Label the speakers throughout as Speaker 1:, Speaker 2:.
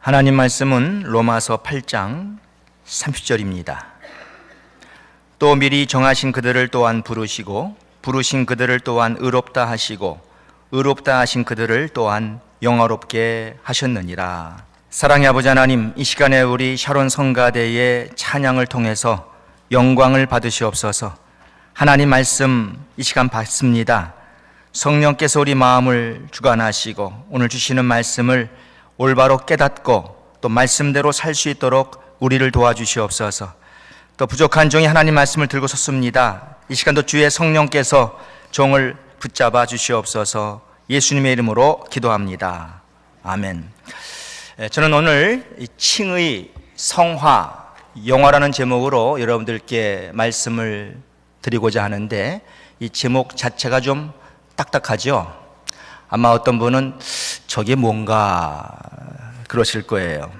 Speaker 1: 하나님 말씀은 로마서 8장 30절입니다. 또 미리 정하신 그들을 또한 부르시고 부르신 그들을 또한 의롭다 하시고 의롭다 하신 그들을 또한 영화롭게 하셨느니라. 사랑의 아버지 하나님, 이 시간에 우리 샤론 성가대의 찬양을 통해서 영광을 받으시옵소서. 하나님 말씀 이 시간 받습니다. 성령께서 우리 마음을 주관하시고 오늘 주시는 말씀을 올바로 깨닫고 또 말씀대로 살 수 있도록 우리를 도와주시옵소서. 또 부족한 종이 하나님 말씀을 들고 섰습니다. 이 시간도 주의 성령께서 종을 붙잡아 주시옵소서. 예수님의 이름으로 기도합니다. 아멘. 저는 오늘 칭의, 성화, 영화라는 제목으로 여러분들께 말씀을 드리고자 하는데, 이 제목 자체가 좀 딱딱하죠? 아마 어떤 분은 저게 뭔가 그러실 거예요.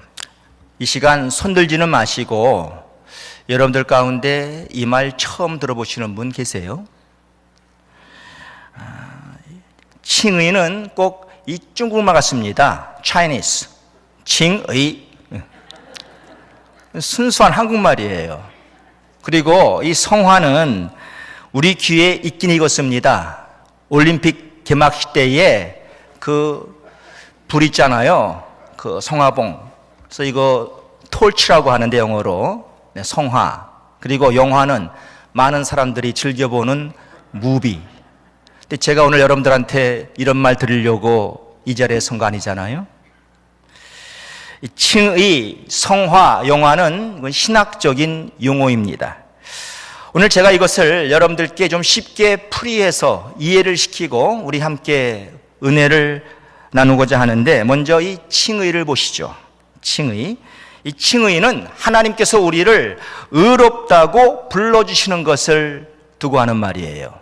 Speaker 1: 이 시간 손들지는 마시고 여러분들 가운데 이 말 처음 들어보시는 분 계세요? 칭의는 꼭 이 중국말 같습니다. Chinese. 칭의. 순수한 한국말이에요. 그리고 이 성화는 우리 귀에 익긴 익었습니다. 올림픽 개막식 때에 그 불 있잖아요. 그 성화봉. 그래서 이거 톨치라고 하는데 영어로 성화. 그리고 영화는 많은 사람들이 즐겨보는 무비. 근데 제가 오늘 여러분들한테 이런 말 드리려고 이 자리에 선 거 아니잖아요. 칭의, 성화, 영화는 신학적인 용어입니다. 오늘 제가 이것을 여러분들께 좀 쉽게 풀이해서 이해를 시키고 우리 함께 은혜를 나누고자 하는데, 먼저 이 칭의를 보시죠. 칭의. 이 칭의는 하나님께서 우리를 의롭다고 불러주시는 것을 두고 하는 말이에요.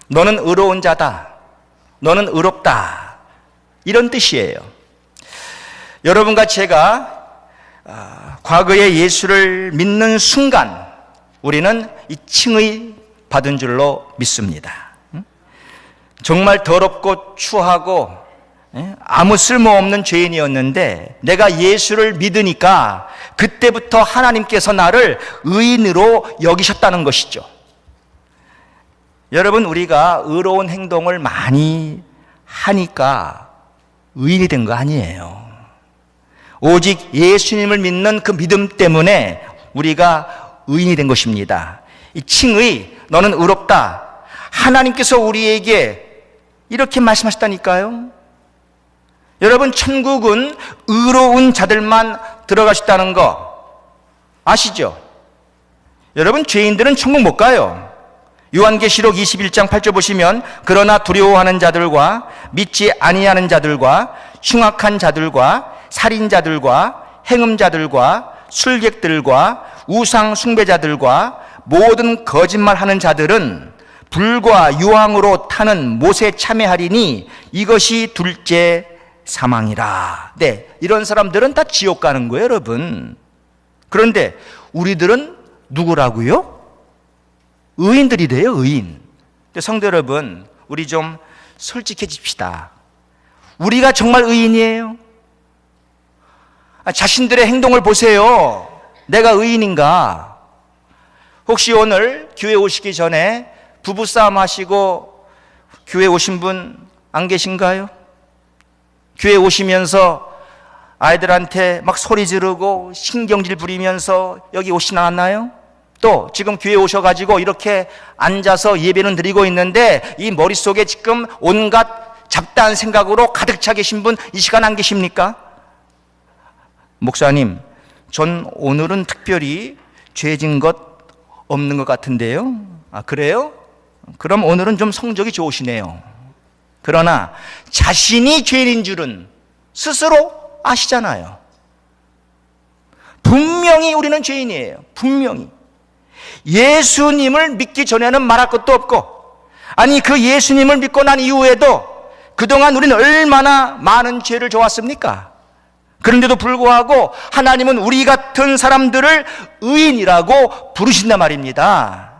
Speaker 1: 너는 의로운 자다. 너는 의롭다. 이런 뜻이에요. 여러분과 제가 과거에 예수를 믿는 순간 우리는 이 칭의 받은 줄로 믿습니다. 정말 더럽고 추하고 아무 쓸모없는 죄인이었는데 내가 예수를 믿으니까 그때부터 하나님께서 나를 의인으로 여기셨다는 것이죠. 여러분, 우리가 의로운 행동을 많이 하니까 의인이 된 거 아니에요. 오직 예수님을 믿는 그 믿음 때문에 우리가 의인이 된 것입니다. 이 칭의, 너는 의롭다. 하나님께서 우리에게 이렇게 말씀하셨다니까요. 여러분, 천국은 의로운 자들만 들어가셨다는 거 아시죠? 여러분, 죄인들은 천국 못 가요. 요한계시록 21장 8절 보시면, 그러나 두려워하는 자들과 믿지 아니하는 자들과 흉악한 자들과 살인자들과 행음자들과 술객들과 우상 숭배자들과 모든 거짓말하는 자들은 불과 유황으로 타는 못에 참여하리니 이것이 둘째 사망이라. 네, 이런 사람들은 다 지옥 가는 거예요, 여러분. 그런데 우리들은 누구라고요? 의인들이래요, 의인. 성도 여러분, 우리 좀 솔직해집시다. 우리가 정말 의인이에요? 자신들의 행동을 보세요. 내가 의인인가? 혹시 오늘 교회 오시기 전에 부부싸움 하시고 교회 오신 분 안 계신가요? 교회 오시면서 아이들한테 막 소리 지르고 신경질 부리면서 여기 오시지 않았나요? 또 지금 교회 오셔가지고 이렇게 앉아서 예배는 드리고 있는데 이 머릿속에 지금 온갖 잡다한 생각으로 가득 차 계신 분 이 시간 안 계십니까? 목사님, 전 오늘은 특별히 죄진 것 없는 것 같은데요? 아, 그래요? 그럼 오늘은 좀 성적이 좋으시네요. 그러나 자신이 죄인인 줄은 스스로 아시잖아요. 분명히 우리는 죄인이에요. 분명히. 예수님을 믿기 전에는 말할 것도 없고, 아니 그 예수님을 믿고 난 이후에도 그동안 우리는 얼마나 많은 죄를 져왔습니까? 그런데도 불구하고 하나님은 우리 같은 사람들을 의인이라고 부르신단 말입니다.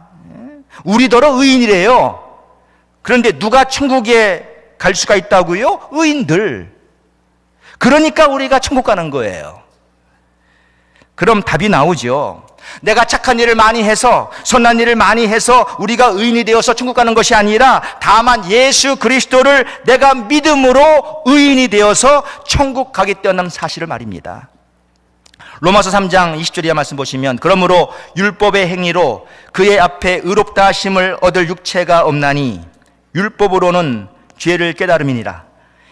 Speaker 1: 우리더러 의인이래요. 그런데 누가 천국에 갈 수가 있다고요? 의인들. 그러니까 우리가 천국 가는 거예요. 그럼 답이 나오죠. 내가 착한 일을 많이 해서, 선한 일을 많이 해서 우리가 의인이 되어서 천국 가는 것이 아니라 다만 예수 그리스도를 내가 믿음으로 의인이 되어서 천국 가겠다는 사실을 말입니다. 로마서 3장 20절 이하 말씀 보시면, 그러므로 율법의 행위로 그의 앞에 의롭다 하심을 얻을 육체가 없나니 율법으로는 죄를 깨달음이니라.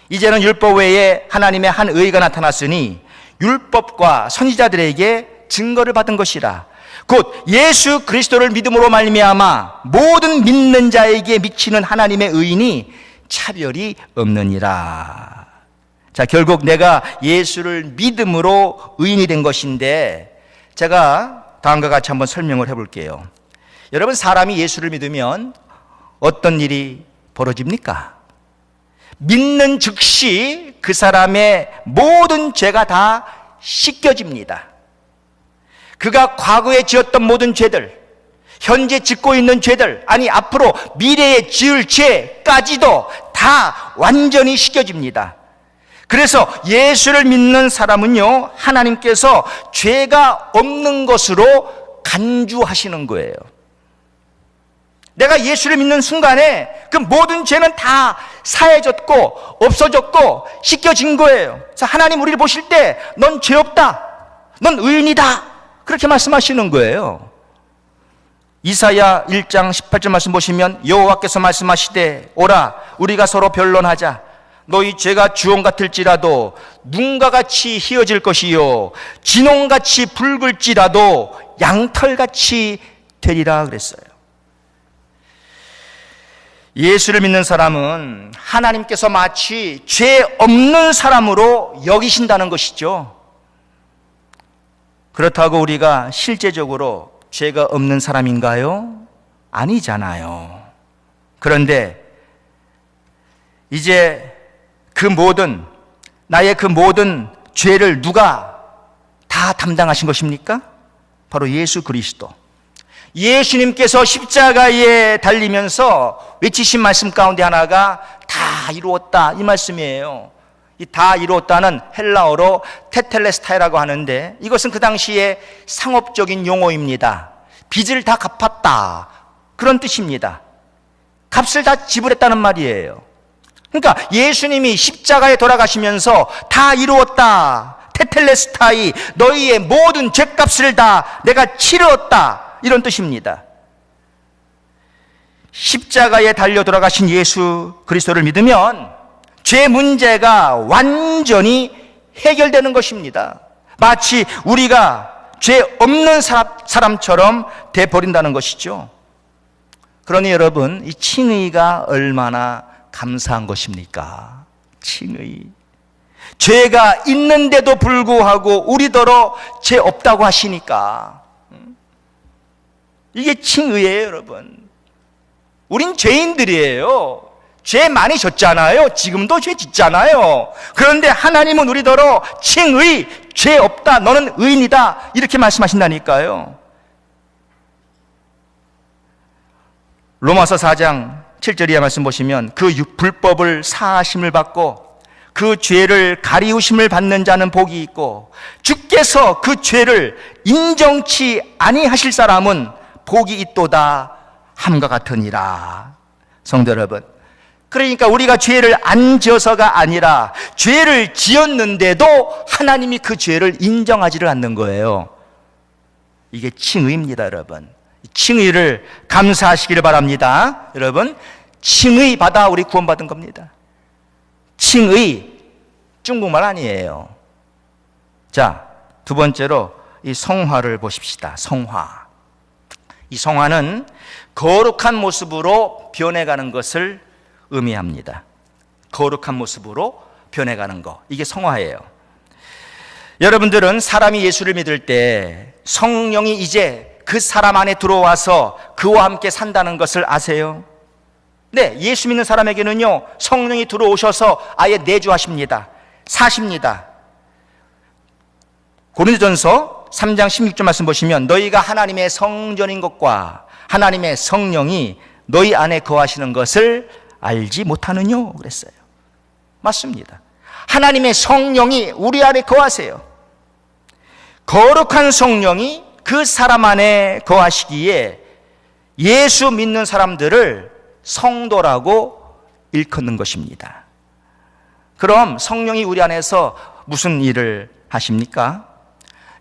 Speaker 1: 이제는 율법 외에 하나님의 한 의가 나타났으니 율법과 선지자들에게 증거를 받은 것이라. 곧 예수 그리스도를 믿음으로 말미암아 모든 믿는 자에게 미치는 하나님의 의인이 차별이 없느니라. 자, 결국 내가 예수를 믿음으로 의인이 된 것인데, 제가 다음과 같이 한번 설명을 해볼게요. 여러분, 사람이 예수를 믿으면 어떤 일이 벌어집니까? 믿는 즉시 그 사람의 모든 죄가 다 씻겨집니다. 그가 과거에 지었던 모든 죄들, 현재 짓고 있는 죄들, 아니 앞으로 미래에 지을 죄까지도 다 완전히 씻겨집니다. 그래서 예수를 믿는 사람은요, 하나님께서 죄가 없는 것으로 간주하시는 거예요. 내가 예수를 믿는 순간에 그 모든 죄는 다 사해졌고 없어졌고 씻겨진 거예요. 그래서 하나님 우리를 보실 때 넌 죄 없다, 넌 의인이다, 그렇게 말씀하시는 거예요. 이사야 1장 18절 말씀 보시면, 여호와께서 말씀하시되 오라 우리가 서로 변론하자. 너희 죄가 주홍 같을지라도 눈과 같이 희어질 것이요 진홍같이 붉을지라도 양털같이 되리라 그랬어요. 예수를 믿는 사람은 하나님께서 마치 죄 없는 사람으로 여기신다는 것이죠. 그렇다고 우리가 실제적으로 죄가 없는 사람인가요? 아니잖아요. 그런데 이제 나의 그 모든 죄를 누가 다 담당하신 것입니까? 바로 예수 그리스도. 예수님께서 십자가에 달리면서 외치신 말씀 가운데 하나가 다 이루었다, 이 말씀이에요. 이 다 이루었다는 헬라어로 테텔레스타이라고 하는데, 이것은 그 당시에 상업적인 용어입니다. 빚을 다 갚았다, 그런 뜻입니다. 값을 다 지불했다는 말이에요. 그러니까 예수님이 십자가에 돌아가시면서 다 이루었다, 테텔레스타이, 너희의 모든 죄값을 다 내가 치르었다, 이런 뜻입니다. 십자가에 달려 돌아가신 예수 그리스도를 믿으면 죄 문제가 완전히 해결되는 것입니다. 마치 우리가 죄 없는 사람처럼 돼버린다는 것이죠. 그러니 여러분, 이 칭의가 얼마나 감사한 것입니까? 칭의. 죄가 있는데도 불구하고 우리더러 죄 없다고 하시니까, 이게 칭의예요, 여러분. 우린 죄인들이에요. 죄 많이 졌잖아요. 지금도 죄 짓잖아요. 그런데 하나님은 우리더러 칭의, 죄 없다, 너는 의인이다, 이렇게 말씀하신다니까요. 로마서 4장 7절 이하 말씀 보시면, 그 불법을 사하심을 받고 그 죄를 가리우심을 받는 자는 복이 있고 주께서 그 죄를 인정치 아니하실 사람은 복이 있도다 함과 같으니라. 성도 여러분, 그러니까 우리가 죄를 안 지어서가 아니라 죄를 지었는데도 하나님이 그 죄를 인정하지를 않는 거예요. 이게 칭의입니다, 여러분. 칭의를 감사하시기를 바랍니다. 여러분, 칭의 받아 우리 구원받은 겁니다. 칭의, 중국말 아니에요. 자, 두 번째로 이 성화를 보십시다. 성화. 이 성화는 거룩한 모습으로 변해가는 것을 의미합니다. 거룩한 모습으로 변해가는 것, 이게 성화예요. 여러분들은 사람이 예수를 믿을 때 성령이 이제 그 사람 안에 들어와서 그와 함께 산다는 것을 아세요? 네, 예수 믿는 사람에게는요, 성령이 들어오셔서 아예 내주하십니다. 사십니다. 고린도전서 3장 16절 말씀 보시면, 너희가 하나님의 성전인 것과 하나님의 성령이 너희 안에 거하시는 것을 알지 못하느뇨 그랬어요. 맞습니다. 하나님의 성령이 우리 안에 거하세요. 거룩한 성령이 그 사람 안에 거하시기에 예수 믿는 사람들을 성도라고 일컫는 것입니다. 그럼 성령이 우리 안에서 무슨 일을 하십니까?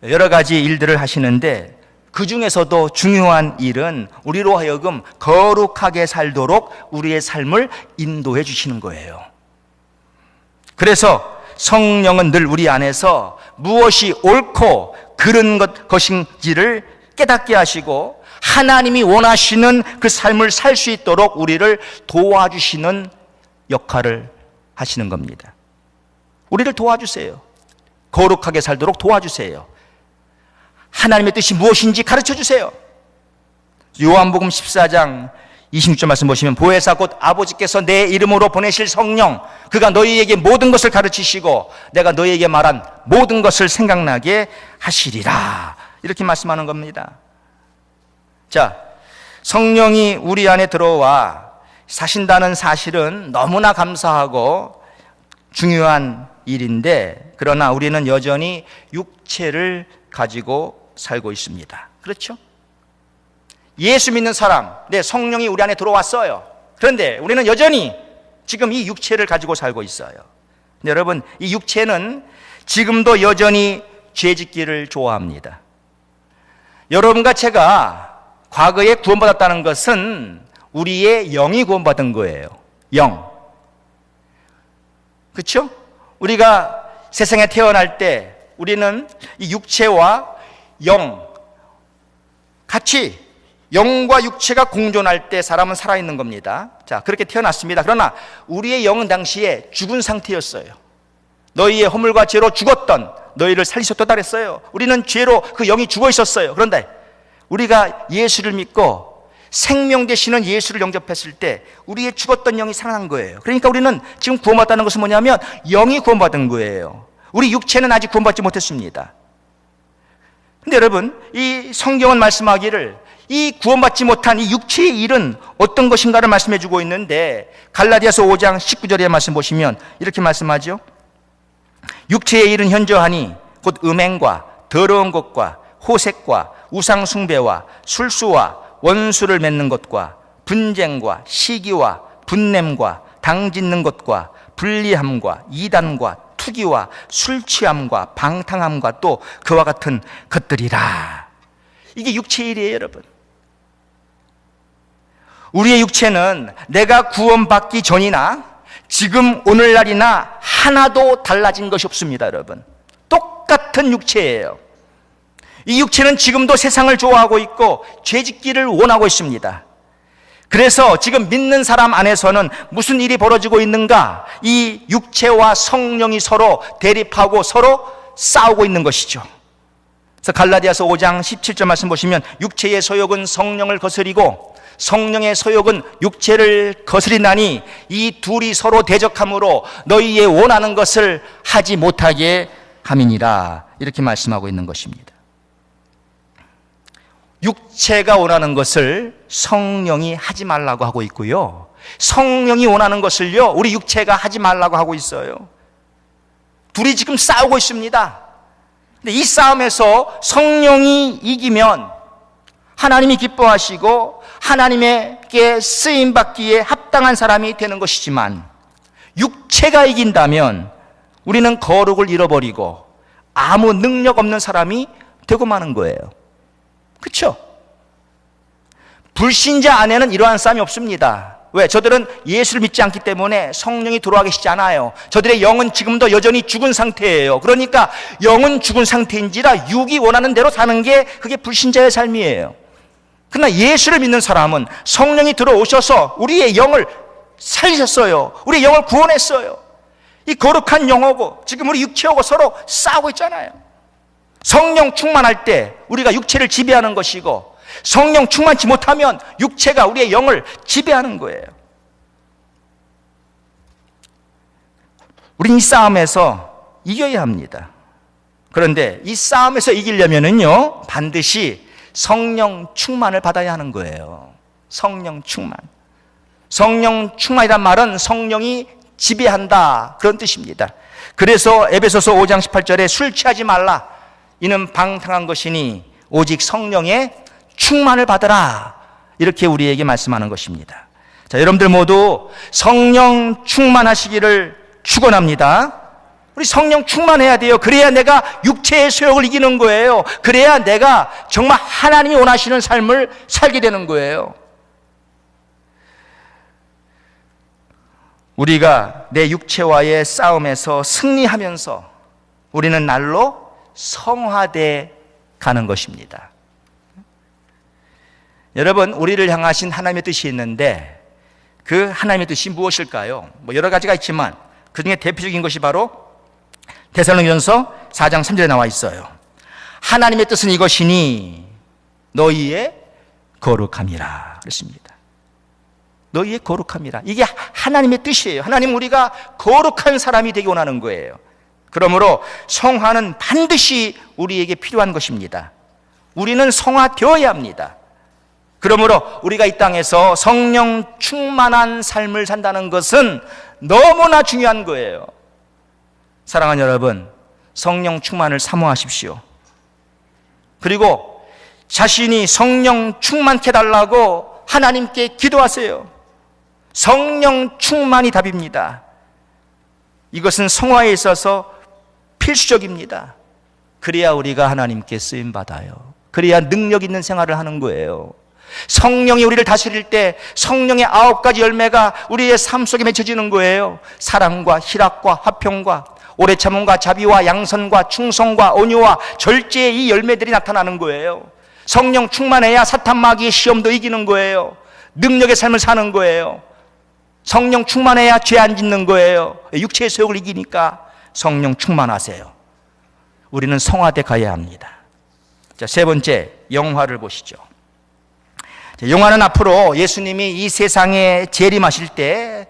Speaker 1: 여러 가지 일들을 하시는데 그 중에서도 중요한 일은 우리로 하여금 거룩하게 살도록 우리의 삶을 인도해 주시는 거예요. 그래서 성령은 늘 우리 안에서 무엇이 옳고 그른 것인지를 깨닫게 하시고 하나님이 원하시는 그 삶을 살 수 있도록 우리를 도와주시는 역할을 하시는 겁니다. 우리를 도와주세요. 거룩하게 살도록 도와주세요. 하나님의 뜻이 무엇인지 가르쳐 주세요. 요한복음 14장 26절 말씀 보시면 보혜사 곧 아버지께서 내 이름으로 보내실 성령 그가 너희에게 모든 것을 가르치시고 내가 너희에게 말한 모든 것을 생각나게 하시리라. 이렇게 말씀하는 겁니다. 자, 성령이 우리 안에 들어와 사신다는 사실은 너무나 감사하고 중요한 일인데 그러나 우리는 여전히 육체를 가지고 살고 있습니다. 그렇죠? 예수 믿는 사람, 성령이 우리 안에 들어왔어요. 그런데 우리는 여전히 지금 이 육체를 가지고 살고 있어요. 근데 여러분, 이 육체는 지금도 여전히 죄짓기를 좋아합니다. 여러분과 제가 과거에 구원받았다는 것은 우리의 영이 구원받은 거예요. 영. 그렇죠? 우리가 세상에 태어날 때 우리는 이 육체와 영 같이 영과 육체가 공존할 때 사람은 살아있는 겁니다. 자, 그렇게 태어났습니다. 그러나 우리의 영은 당시에 죽은 상태였어요. 너희의 허물과 죄로 죽었던 너희를 살리셨다 그랬어요. 우리는 죄로 그 영이 죽어 있었어요. 그런데 우리가 예수를 믿고 생명 되시는 예수를 영접했을 때 우리의 죽었던 영이 살아난 거예요. 그러니까 우리는 지금 구원받았다는 것은 뭐냐면 영이 구원받은 거예요. 우리 육체는 아직 구원받지 못했습니다. 근데 여러분, 이 성경은 말씀하기를 이 구원받지 못한 이 육체의 일은 어떤 것인가를 말씀해 주고 있는데 갈라디아서 5장 19절의 말씀 보시면 이렇게 말씀하죠. 육체의 일은 현저하니 곧 음행과 더러운 것과 호색과 우상 숭배와 술수와 원수를 맺는 것과 분쟁과 시기와 분냄과 당짓는 것과 불리함과 이단과 투기와 술 취함과 방탕함과 또 그와 같은 것들이라. 이게 육체의 일이에요, 여러분. 우리의 육체는 내가 구원받기 전이나 지금 오늘날이나 하나도 달라진 것이 없습니다, 여러분. 똑같은 육체예요. 이 육체는 지금도 세상을 좋아하고 있고 죄짓기를 원하고 있습니다. 그래서 지금 믿는 사람 안에서는 무슨 일이 벌어지고 있는가? 이 육체와 성령이 서로 대립하고 서로 싸우고 있는 것이죠. 그래서 갈라디아서 5장 17절 말씀 보시면 육체의 소욕은 성령을 거스리고 성령의 소욕은 육체를 거스리나니 이 둘이 서로 대적함으로 너희의 원하는 것을 하지 못하게 함이니라. 이렇게 말씀하고 있는 것입니다. 육체가 원하는 것을 성령이 하지 말라고 하고 있고요. 성령이 원하는 것을요, 우리 육체가 하지 말라고 하고 있어요. 둘이 지금 싸우고 있습니다. 근데 이 싸움에서 성령이 이기면 하나님이 기뻐하시고 하나님께 쓰임받기에 합당한 사람이 되는 것이지만 육체가 이긴다면 우리는 거룩을 잃어버리고 아무 능력 없는 사람이 되고 마는 거예요. 그렇죠? 불신자 안에는 이러한 싸움이 없습니다. 왜? 저들은 예수를 믿지 않기 때문에 성령이 들어와 계시지 않아요. 저들의 영은 지금도 여전히 죽은 상태예요. 그러니까 영은 죽은 상태인지라 육이 원하는 대로 사는 게 그게 불신자의 삶이에요. 그러나 예수를 믿는 사람은 성령이 들어오셔서 우리의 영을 살리셨어요. 우리의 영을 구원했어요. 이 거룩한 영하고 지금 우리 육체하고 서로 싸우고 있잖아요. 성령 충만할 때 우리가 육체를 지배하는 것이고 성령 충만치 못하면 육체가 우리의 영을 지배하는 거예요. 우린 이 싸움에서 이겨야 합니다. 그런데 이 싸움에서 이기려면은요, 반드시 성령 충만을 받아야 하는 거예요. 성령 충만. 성령 충만이란 말은 성령이 지배한다, 그런 뜻입니다. 그래서 에베소서 5장 18절에 술 취하지 말라. 이는 방탕한 것이니 오직 성령의 충만을 받으라. 이렇게 우리에게 말씀하는 것입니다. 자, 여러분들 모두 성령 충만하시기를 축원합니다. 우리 성령 충만해야 돼요. 그래야 내가 육체의 소욕을 이기는 거예요. 그래야 내가 정말 하나님이 원하시는 삶을 살게 되는 거예요. 우리가 내 육체와의 싸움에서 승리하면서 우리는 날로 성화돼 가는 것입니다. 여러분, 우리를 향하신 하나님의 뜻이 있는데 그 하나님의 뜻이 무엇일까요? 여러 가지가 있지만 그 중에 대표적인 것이 바로 데살로니가전서 4장 3절에 나와 있어요. 하나님의 뜻은 이것이니 너희의 거룩함이라 그랬습니다. 너희의 거룩함이라. 이게 하나님의 뜻이에요. 하나님 우리가 거룩한 사람이 되기 원하는 거예요. 그러므로 성화는 반드시 우리에게 필요한 것입니다. 우리는 성화되어야 합니다. 그러므로 우리가 이 땅에서 성령 충만한 삶을 산다는 것은 너무나 중요한 거예요. 사랑하는 여러분, 성령 충만을 사모하십시오. 그리고 자신이 성령 충만케 달라고 하나님께 기도하세요. 성령 충만이 답입니다. 이것은 성화에 있어서 필수적입니다. 그래야 우리가 하나님께 쓰임받아요. 그래야 능력 있는 생활을 하는 거예요. 성령이 우리를 다스릴 때 성령의 9가지 열매가 우리의 삶 속에 맺혀지는 거예요. 사랑과 희락과 화평과 오래 참음과 자비와 양선과 충성과 온유와 절제의 이 열매들이 나타나는 거예요. 성령 충만해야 사탄 마귀의 시험도 이기는 거예요. 능력의 삶을 사는 거예요. 성령 충만해야 죄 안 짓는 거예요. 육체의 소욕을 이기니까 성령 충만하세요. 우리는 성화돼 가야 합니다. 자, 세 번째, 영화를 보시죠. 영화는 앞으로 예수님이 이 세상에 재림하실 때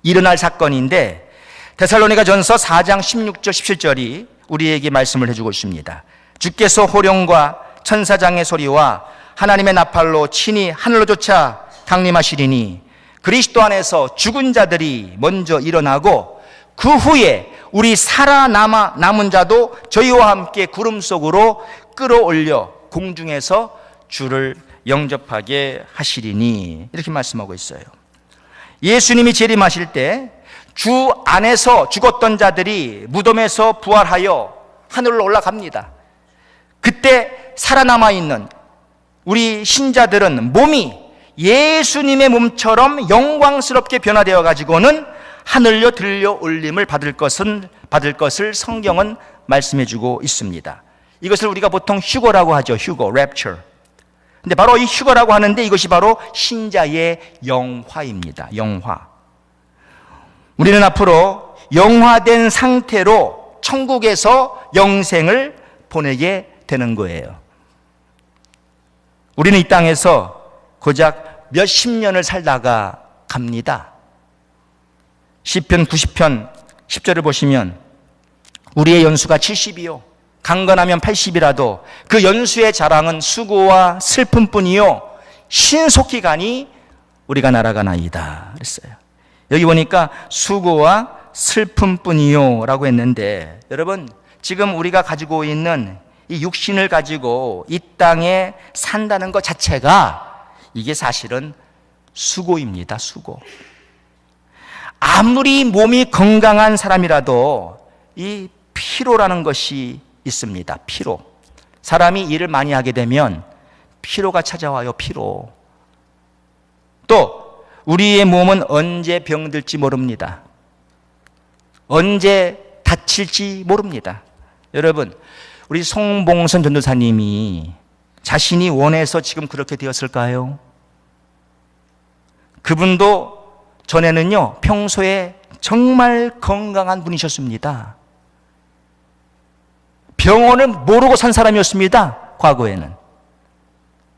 Speaker 1: 일어날 사건인데 데살로니가전서 4장 16절 17절이 우리에게 말씀을 해주고 있습니다. 주께서 호령과 천사장의 소리와 하나님의 나팔로 친히 하늘로조차 강림하시리니 그리스도 안에서 죽은 자들이 먼저 일어나고 그 후에 우리 살아남은 자도 저희와 함께 구름 속으로 끌어올려 공중에서 주를 영접하게 하시리니 이렇게 말씀하고 있어요. 예수님이 재림하실 때 주 안에서 죽었던 자들이 무덤에서 부활하여 하늘로 올라갑니다. 그때 살아남아 있는 우리 신자들은 몸이 예수님의 몸처럼 영광스럽게 변화되어 가지고는 하늘로 들려 올림을 받을 것을 성경은 말씀해 주고 있습니다. 이것을 우리가 보통 휴거라고 하죠. 휴거, 랩처. 근데 바로 이 휴거라고 하는데 이것이 바로 신자의 영화입니다. 영화. 우리는 앞으로 영화된 상태로 천국에서 영생을 보내게 되는 거예요. 우리는 이 땅에서 고작 몇십 년을 살다가 갑니다. 시편 90편 10절을 보시면 우리의 연수가 70이요 강건하면 80이라도 그 연수의 자랑은 수고와 슬픔뿐이요 신속히 가니 우리가 날아가나이다 그랬어요. 여기 보니까 수고와 슬픔뿐이요 라고 했는데 여러분 지금 우리가 가지고 있는 이 육신을 가지고 이 땅에 산다는 것 자체가 이게 사실은 수고입니다. 수고. 아무리 몸이 건강한 사람이라도 이 피로라는 것이 있습니다. 피로. 사람이 일을 많이 하게 되면 피로가 찾아와요. 피로. 또 우리의 몸은 언제 병들지 모릅니다. 언제 다칠지 모릅니다. 여러분, 우리 송봉선 전도사님이 자신이 원해서 지금 그렇게 되었을까요? 그분도 전에는요, 평소에 정말 건강한 분이셨습니다. 병원을 모르고 산 사람이었습니다. 과거에는.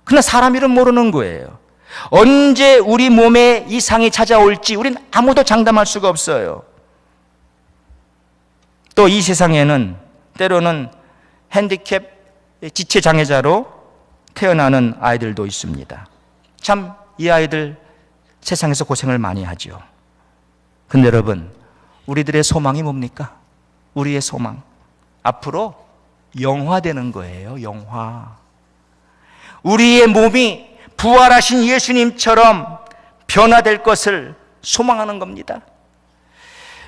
Speaker 1: 그러나 사람 이름 모르는 거예요. 언제 우리 몸에 이상이 찾아올지 우린 아무도 장담할 수가 없어요. 또 이 세상에는 때로는 핸디캡 지체장애자로 태어나는 아이들도 있습니다. 참 이 아이들 세상에서 고생을 많이 하죠. 근데 여러분, 우리들의 소망이 뭡니까? 우리의 소망. 앞으로 영화되는 거예요. 영화. 우리의 몸이 부활하신 예수님처럼 변화될 것을 소망하는 겁니다.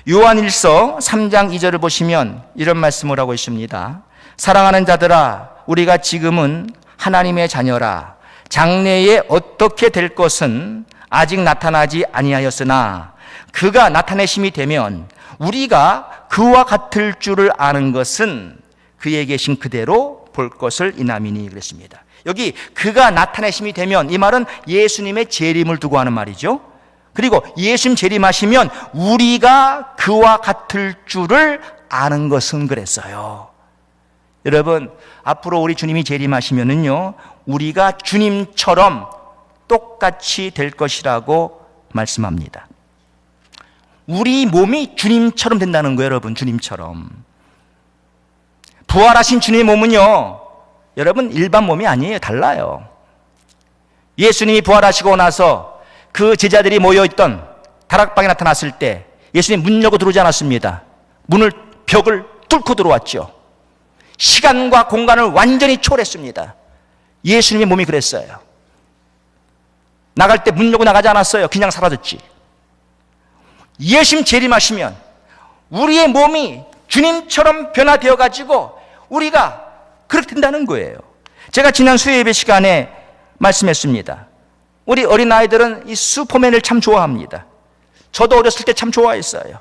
Speaker 1: 요한일서 3장 2절을 보시면 이런 말씀을 하고 있습니다. 사랑하는 자들아, 우리가 지금은 하나님의 자녀라. 장래에 어떻게 될 것은 아직 나타나지 아니하였으나 그가 나타내심이 되면 우리가 그와 같을 줄을 아는 것은 그에 계신 그대로 볼 것을 인함이니 그랬습니다. 여기 그가 나타내심이 되면, 이 말은 예수님의 재림을 두고 하는 말이죠. 그리고 예수님 재림하시면 우리가 그와 같을 줄을 아는 것은 그랬어요. 여러분, 앞으로 우리 주님이 재림하시면은요, 우리가 주님처럼 똑같이 될 것이라고 말씀합니다. 우리 몸이 주님처럼 된다는 거예요, 여러분. 주님처럼. 부활하신 주님의 몸은요, 여러분, 일반 몸이 아니에요. 달라요. 예수님이 부활하시고 나서 그 제자들이 모여있던 다락방에 나타났을 때 예수님 문 열고 들어오지 않았습니다. 벽을 뚫고 들어왔죠. 시간과 공간을 완전히 초월했습니다. 예수님의 몸이 그랬어요. 나갈 때 문 열고 나가지 않았어요. 그냥 사라졌지. 예수님 재림하시면 우리의 몸이 주님처럼 변화되어 가지고 우리가 그렇게 된다는 거예요. 제가 지난 수요 예배 시간에 말씀했습니다. 우리 어린아이들은 이 슈퍼맨을 참 좋아합니다. 저도 어렸을 때 참 좋아했어요.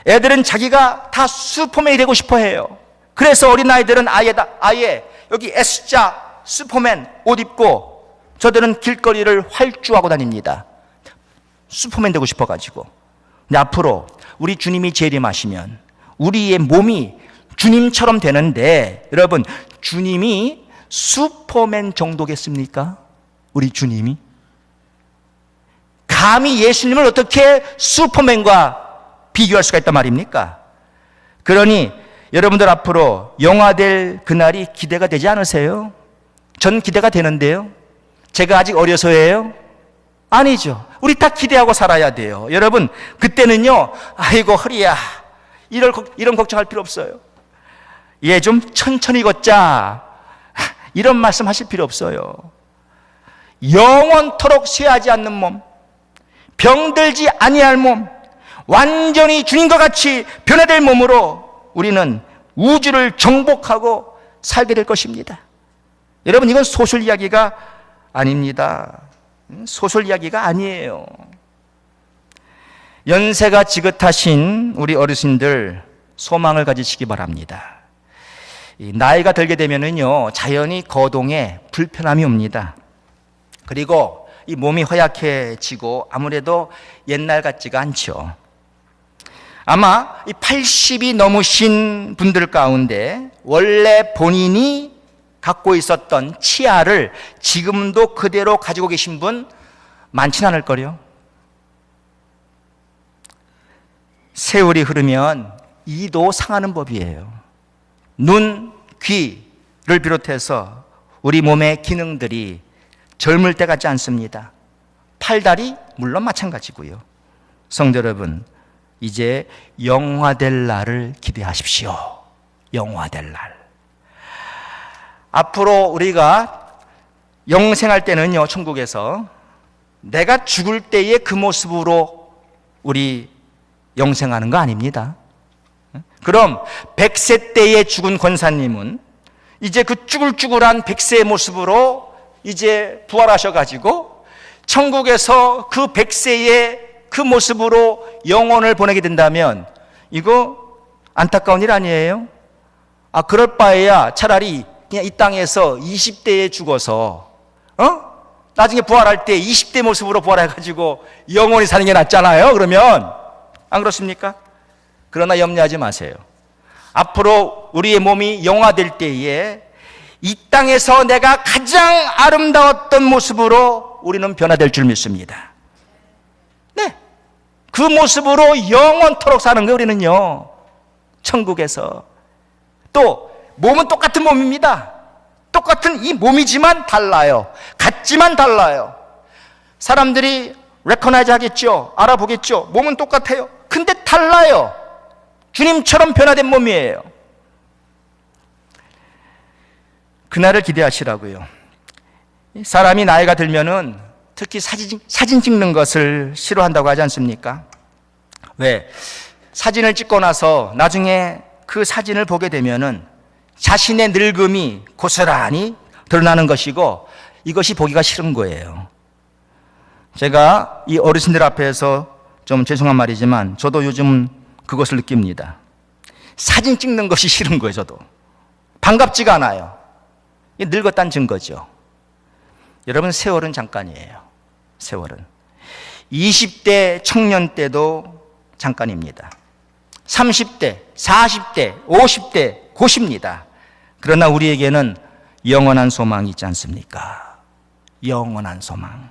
Speaker 1: 애들은 자기가 다 슈퍼맨이 되고 싶어 해요. 그래서 어린아이들은 아예 여기 S자 슈퍼맨 옷 입고 저들은 길거리를 활주하고 다닙니다. 슈퍼맨 되고 싶어가지고. 근데 앞으로 우리 주님이 재림하시면 우리의 몸이 주님처럼 되는데, 여러분, 주님이 슈퍼맨 정도겠습니까? 우리 주님이? 감히 예수님을 어떻게 슈퍼맨과 비교할 수가 있단 말입니까? 그러니 여러분들 앞으로 영화될 그날이 기대가 되지 않으세요? 전 기대가 되는데요. 제가 아직 어려서예요? 아니죠. 우리 다 기대하고 살아야 돼요. 여러분, 그때는요, 아이고 허리야, 이런 걱정할 필요 없어요. 얘 좀 천천히 걷자, 이런 말씀 하실 필요 없어요. 영원토록 쇠하지 않는 몸, 병들지 아니할 몸, 완전히 주님과 같이 변화될 몸으로 우리는 우주를 정복하고 살게 될 것입니다. 여러분, 이건 소설 이야기가 아닙니다. 소설 이야기가 아니에요. 연세가 지긋하신 우리 어르신들 소망을 가지시기 바랍니다. 나이가 들게 되면은요, 자연히 거동에 불편함이 옵니다. 그리고 이 몸이 허약해지고 아무래도 옛날 같지가 않죠. 아마 이 80이 넘으신 분들 가운데 원래 본인이 갖고 있었던 치아를 지금도 그대로 가지고 계신 분 많진 않을 거요. 세월이 흐르면 이도 상하는 법이에요. 눈, 귀를 비롯해서 우리 몸의 기능들이 젊을 때 같지 않습니다. 팔다리 물론 마찬가지고요. 성도 여러분, 이제 영화될 날을 기대하십시오. 영화될 날. 앞으로 우리가 영생할 때는요, 천국에서 내가 죽을 때의 그 모습으로 우리 영생하는 거 아닙니다. 그럼 100세 때에 죽은 권사님은 이제 그 쭈글쭈글한 100세의 모습으로 이제 부활하셔가지고 천국에서 그 100세의 그 모습으로 영혼을 보내게 된다면 이거 안타까운 일 아니에요? 그럴 바에야 차라리 그냥 이 땅에서 20대에 죽어서 나중에 부활할 때 20대 모습으로 부활해가지고 영원히 사는 게 낫잖아요. 그러면 안 그렇습니까? 그러나 염려하지 마세요. 앞으로 우리의 몸이 영화될 때에 이 땅에서 내가 가장 아름다웠던 모습으로 우리는 변화될 줄 믿습니다. 네, 그 모습으로 영원토록 사는 거예요. 우리는요, 천국에서. 또 몸은 똑같은 몸입니다. 똑같은 이 몸이지만 달라요. 같지만 달라요. 사람들이 레코나이즈 하겠죠. 알아보겠죠. 몸은 똑같아요. 근데 달라요. 주님처럼 변화된 몸이에요. 그날을 기대하시라고요. 사람이 나이가 들면은 특히 사진 찍는 것을 싫어한다고 하지 않습니까? 왜? 사진을 찍고 나서 나중에 그 사진을 보게 되면은 자신의 늙음이 고스란히 드러나는 것이고 이것이 보기가 싫은 거예요. 제가 이 어르신들 앞에서 좀 죄송한 말이지만 저도 요즘 그것을 느낍니다. 사진 찍는 것이 싫은 거예요, 저도. 반갑지가 않아요. 이게 늙었다는 증거죠. 여러분, 세월은 잠깐이에요. 세월은. 20대 청년 때도 잠깐입니다. 30대, 40대, 50대, 곧입니다. 그러나 우리에게는 영원한 소망이 있지 않습니까? 영원한 소망.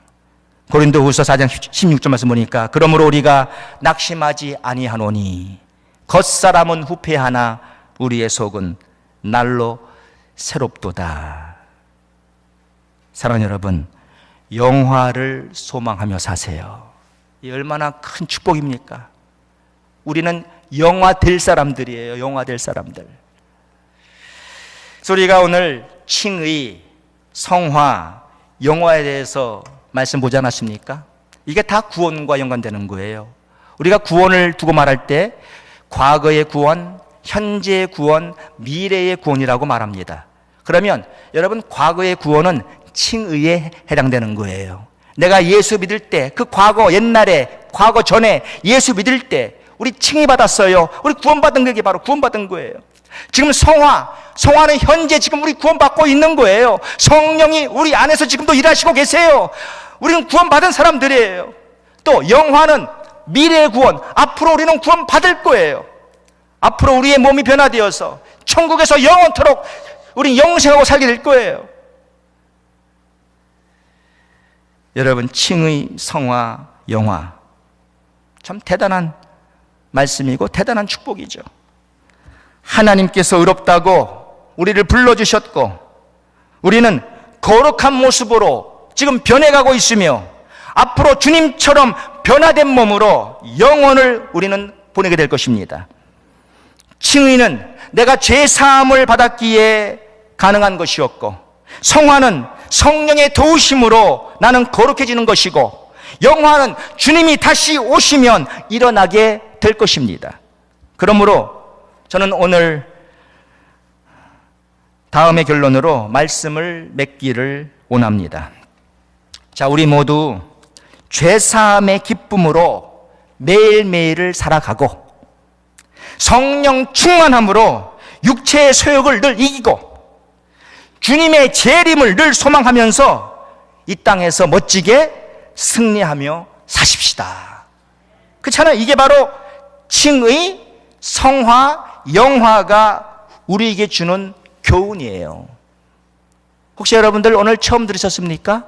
Speaker 1: 고린도후서 4장 16절 말씀 보니까 그러므로 우리가 낙심하지 아니하노니 겉사람은 후패하나 우리의 속은 날로 새롭도다. 사랑하는 여러분, 영화를 소망하며 사세요. 이 얼마나 큰 축복입니까? 우리는 영화 될 사람들이에요. 영화 될 사람들. 우리가 오늘 칭의, 성화, 영화에 대해서 말씀 보지 않았습니까? 이게 다 구원과 연관되는 거예요. 우리가 구원을 두고 말할 때 과거의 구원, 현재의 구원, 미래의 구원이라고 말합니다. 그러면 여러분, 과거의 구원은 칭의에 해당되는 거예요. 내가 예수 믿을 때, 그 과거 옛날에, 과거 전에 예수 믿을 때 우리 칭의 받았어요. 우리 구원받은 게 바로 구원받은 거예요. 지금 성화는 현재 지금 우리 구원받고 있는 거예요. 성령이 우리 안에서 지금도 일하시고 계세요. 우리는 구원받은 사람들이에요. 또 영화는 미래의 구원, 앞으로 우리는 구원받을 거예요. 앞으로 우리의 몸이 변화되어서 천국에서 영원토록 우리 영생하고 살게 될 거예요. 여러분, 칭의, 성화, 영화 참 대단한 말씀이고 대단한 축복이죠. 하나님께서 의롭다고 우리를 불러주셨고 우리는 거룩한 모습으로 지금 변해가고 있으며 앞으로 주님처럼 변화된 몸으로 영혼을 우리는 보내게 될 것입니다. 칭의는 내가 죄사함을 받았기에 가능한 것이었고, 성화는 성령의 도우심으로 나는 거룩해지는 것이고, 영화는 주님이 다시 오시면 일어나게 될 것입니다. 그러므로 저는 오늘 다음의 결론으로 말씀을 맺기를 원합니다. 자, 우리 모두 죄사함의 기쁨으로 매일매일을 살아가고 성령 충만함으로 육체의 소욕을 늘 이기고 주님의 재림을 늘 소망하면서 이 땅에서 멋지게 승리하며 사십시다. 그렇잖아요. 이게 바로 칭의, 성화, 영화가 우리에게 주는 교훈이에요. 혹시 여러분들 오늘 처음 들으셨습니까?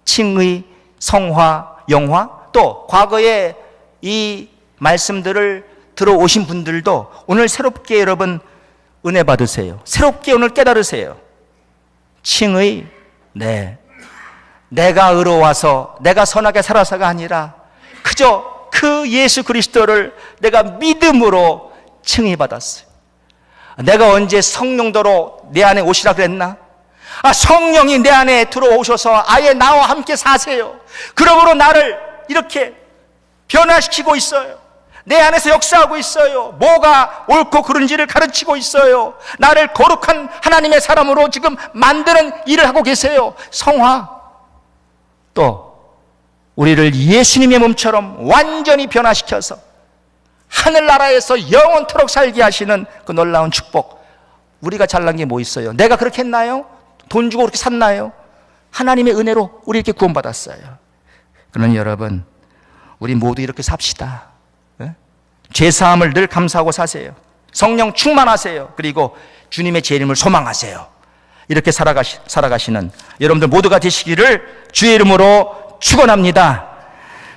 Speaker 1: 칭의, 성화, 영화? 또 과거에 이 말씀들을 들어오신 분들도 오늘 새롭게 여러분 은혜 받으세요. 새롭게 오늘 깨달으세요. 칭의, 내가 의로워서 내가 선하게 살아서가 아니라 그저 그 예수 그리스도를 내가 믿음으로 칭의 받았어요. 내가 언제 성령도로 내 안에 오시라 그랬나? 성령이 내 안에 들어오셔서 아예 나와 함께 사세요. 그러므로 나를 이렇게 변화시키고 있어요. 내 안에서 역사하고 있어요. 뭐가 옳고 그른지를 가르치고 있어요. 나를 거룩한 하나님의 사람으로 지금 만드는 일을 하고 계세요. 성화. 또 우리를 예수님의 몸처럼 완전히 변화시켜서 하늘나라에서 영원토록 살게 하시는 그 놀라운 축복. 우리가 잘난 게 뭐 있어요? 내가 그렇게 했나요? 돈 주고 그렇게 샀나요? 하나님의 은혜로 우리 이렇게 구원받았어요. 그러나 여러분, 우리 모두 이렇게 삽시다. 죄사함을 늘 감사하고 사세요. 성령 충만하세요. 그리고 주님의 재림을 소망하세요. 이렇게 살아가시는 여러분들 모두가 되시기를 주의 이름으로 축원합니다.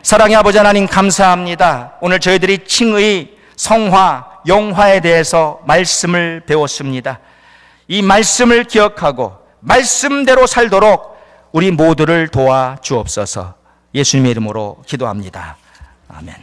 Speaker 1: 사랑의 아버지 하나님, 감사합니다. 오늘 저희들이 칭의, 성화, 영화에 대해서 말씀을 배웠습니다. 이 말씀을 기억하고 말씀대로 살도록 우리 모두를 도와 주옵소서. 예수님의 이름으로 기도합니다. 아멘.